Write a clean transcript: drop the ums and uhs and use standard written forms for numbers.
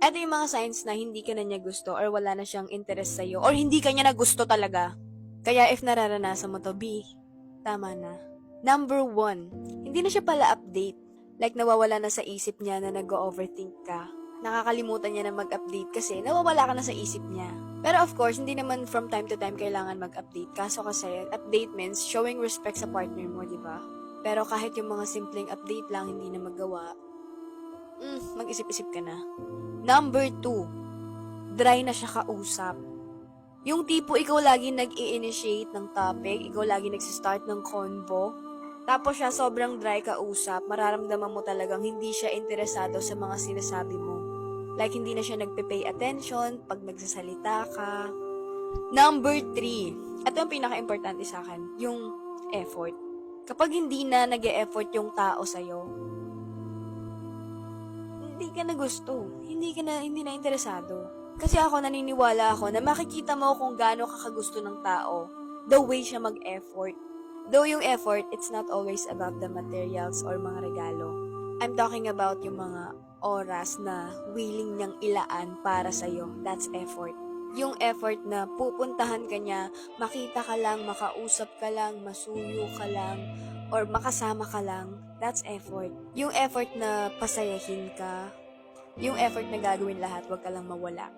Eto yung mga signs na hindi ka na niya gusto or wala na siyang interest sa'yo or hindi ka niya na gusto talaga. Kaya if nararanasan mo to, B, tama na. Number 1, hindi na siya pala update. Like nawawala na sa isip niya na nag-overthink ka. Nakakalimutan niya na mag-update kasi nawawala ka na sa isip niya. Pero of course, hindi naman from time to time kailangan mag-update. Kaso kasi, update means showing respect sa partner mo, di ba? Pero kahit yung mga simpleng update lang hindi na magawa, mag-isip-isip ka na. Number 2, dry na siya kausap. Yung tipo ikaw lagi nag-i-initiate ng topic, ikaw lagi nagsistart ng convo, tapos siya sobrang dry kausap, mararamdaman mo talagang hindi siya interesado sa mga sinasabi mo. Like, hindi na siya nagpe-pay attention pag nagsasalita ka. Number 3, ito yung pinaka-importante sa akin, yung effort. Kapag hindi na nag-e-effort yung tao sa'yo, hindi ka na gusto, hindi na interesado. Kasi ako naniniwala ako na makikita mo kung gaano ka kagusto ng tao, the way siya mag-effort. Though yung effort, it's not always about the materials or mga regalo. I'm talking about yung mga oras na willing niyang ilaan para sa'yo. That's effort. Yung effort na pupuntahan ka niya, makita ka lang, makausap ka lang, masuyo ka lang, or makasama ka lang, that's effort. Yung effort na pasayahin ka, yung effort na gagawin lahat, wag ka lang mawala.